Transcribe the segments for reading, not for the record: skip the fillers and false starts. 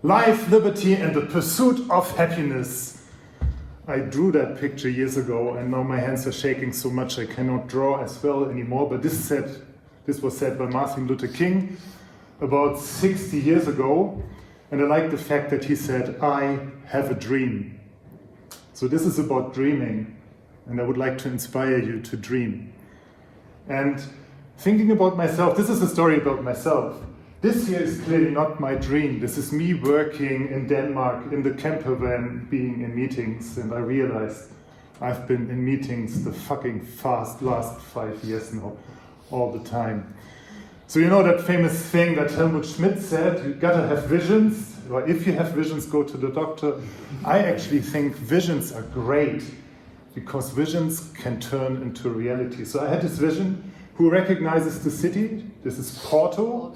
Life, liberty, and the pursuit of happiness. I drew that picture years ago, and now my hands are shaking so much I cannot draw as well anymore. But this was said by Martin Luther King about 60 years ago. And I like the fact that he said, "I have a dream." So this is about dreaming. And I would like to inspire you to dream. And thinking about myself, this is a story about myself. This year is clearly not my dream. This is me working in Denmark in the camper van, being in meetings, and I realized I've been in meetings the fucking last 5 years now, all the time. So you know that famous thing that Helmut Schmidt said, you gotta have visions, or if you have visions, go to the doctor. I actually think visions are great, because visions can turn into reality. So I had this vision. Who recognizes the city? This is Porto.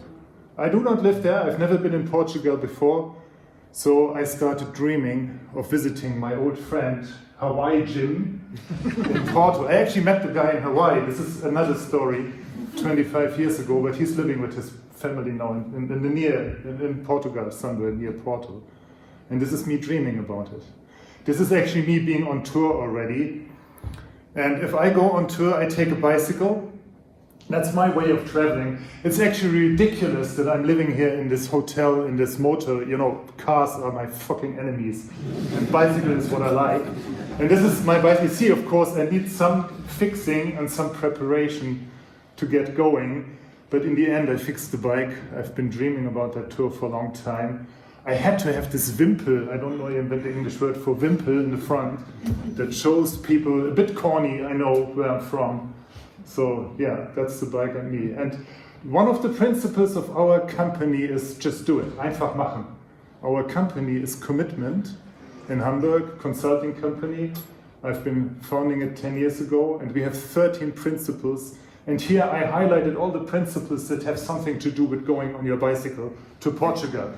I do not live there. I've never been in Portugal before. So I started dreaming of visiting my old friend, Hawaii Jim, in Porto. I actually met the guy in Hawaii. This is another story, 25 years ago, but he's living with his family now in Portugal, somewhere near Porto. And this is me dreaming about it. This is actually me being on tour already. And if I go on tour, I take a bicycle. That's my way of traveling. It's actually ridiculous that I'm living here in this hotel, in this motor. You know, cars are my fucking enemies. And bicycle is what I like. And this is my bicycle. You see, of course, I need some fixing and some preparation to get going. But in the end, I fixed the bike. I've been dreaming about that tour for a long time. I had to have this wimple, I don't know the English word for wimple, in the front that shows people, a bit corny, I know where I'm from. So yeah, that's the bike and me. And one of the principles of our company is just do it, einfach machen. Our company is commitment in Hamburg, consulting company. I've been founding it 10 years ago, and we have 13 principles. And here I highlighted all the principles that have something to do with going on your bicycle to Portugal.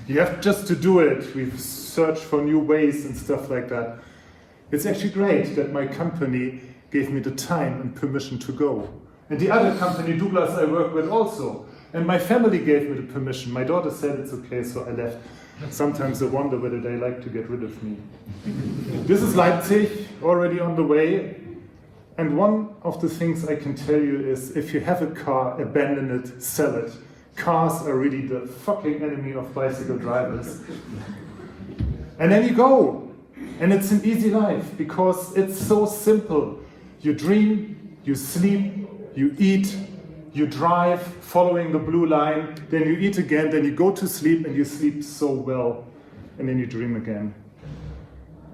You have just to do it. We've searched for new ways and stuff like that. It's actually great that my company gave me the time and permission to go. And the other company, Douglas, I work with also. And my family gave me the permission. My daughter said it's okay, so I left. Sometimes I wonder whether they like to get rid of me. This is Leipzig, already on the way. And one of the things I can tell you is, if you have a car, abandon it, sell it. Cars are really the fucking enemy of bicycle drivers. And then you go. And it's an easy life, because it's so simple. You dream, you sleep, you eat, you drive, following the blue line, then you eat again, then you go to sleep, and you sleep so well. And then you dream again.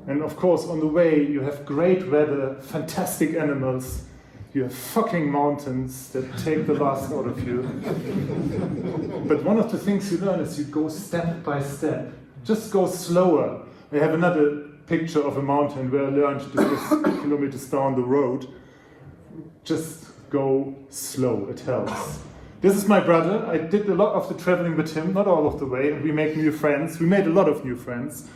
And of course, on the way, you have great weather, fantastic animals. You have fucking mountains that take the last out of you. But one of the things you learn is you go step by step. Just go slower. I have another picture of a mountain where I learned just kilometers down the road. Just go slow, it helps. This is my brother. I did a lot of the traveling with him, not all of the way, and we make new friends. We made a lot of new friends.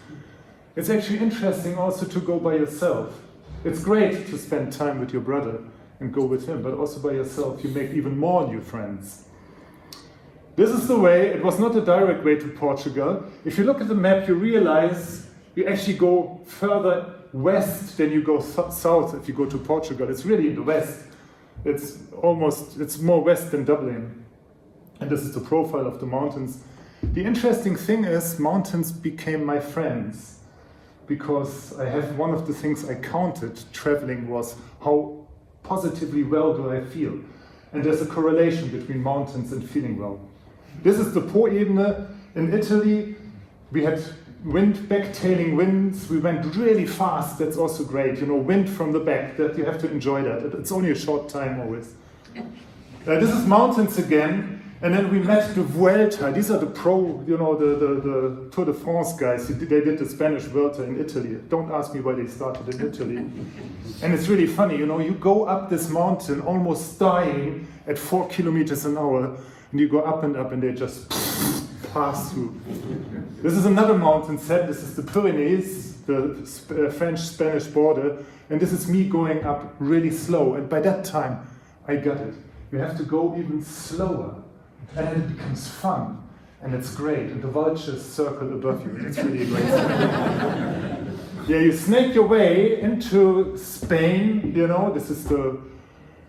It's actually interesting also to go by yourself. It's great to spend time with your brother and go with him, but also by yourself you make even more new friends. This is the way. It was not a direct way to Portugal. If you look at the map, you realize you actually go further west than you go south if you go to Portugal. It's really in the west. It's more west than Dublin. And this is the profile of the mountains. The interesting thing is, mountains became my friends, because I have one of the things I counted traveling was how positively well do I feel. And there's a correlation between mountains and feeling well. This is the Po-Ebene in Italy. We had backtailing winds. We went really fast. That's also great. You know, wind from the back. That you have to enjoy that. It's only a short time always. This is mountains again. And then we met the Vuelta. These are the the Tour de France guys. They did the Spanish Vuelta in Italy. Don't ask me why they started in Italy. And it's really funny, you know, you go up this mountain almost dying at 4 kilometers an hour, and you go up, and they just pass through. This is another mountain set. This is the Pyrenees, the French-Spanish border. And this is me going up really slow. And by that time, I got it. You have to go even slower. And it becomes fun. And it's great, and the vultures circle above you. It's really great. Yeah, you snake your way into Spain, you know, this is the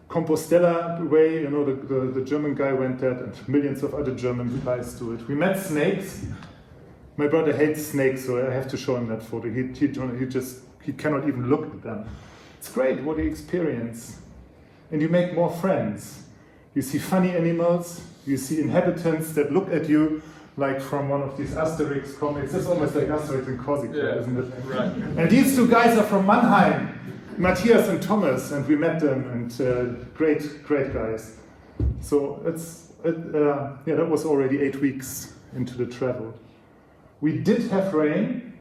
Compostela way, you know, the German guy went that, and millions of other German guys do it. We met snakes. My brother hates snakes, so I have to show him that photo. He cannot even look at them. It's great what you experience. And you make more friends. You see funny animals, you see inhabitants that look at you like from one of these Asterix comics. It's almost like Asterix in Corsica, isn't it? Right. And these two guys are from Mannheim, Matthias and Thomas, and we met them, and great guys. So that was already 8 weeks into the travel. We did have rain,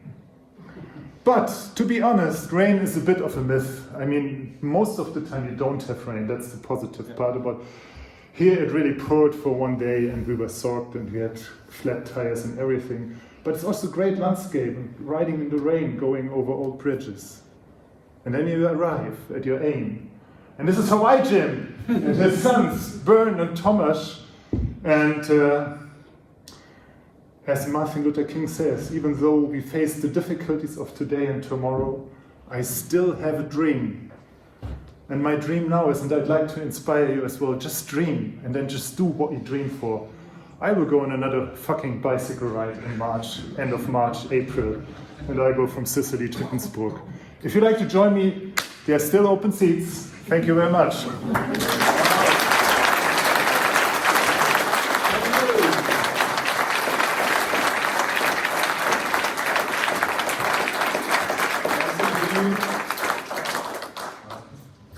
but to be honest, rain is a bit of a myth. I mean, most of the time you don't have rain. That's the positive part about it. Here it really poured for one day and we were soaked and we had flat tires and everything. But it's also great landscape, and riding in the rain, going over old bridges. And then you arrive at your aim. And this is Hawaii Jim and his sons, Bern and Thomas. And as Martin Luther King says, even though we face the difficulties of today and tomorrow, I still have a dream. And my dream now is, and I'd like to inspire you as well, just dream, and then just do what you dream for. I will go on another fucking bicycle ride in March, end of March, April, and I go from Sicily to Innsbruck. If you'd like to join me, there are still open seats. Thank you very much.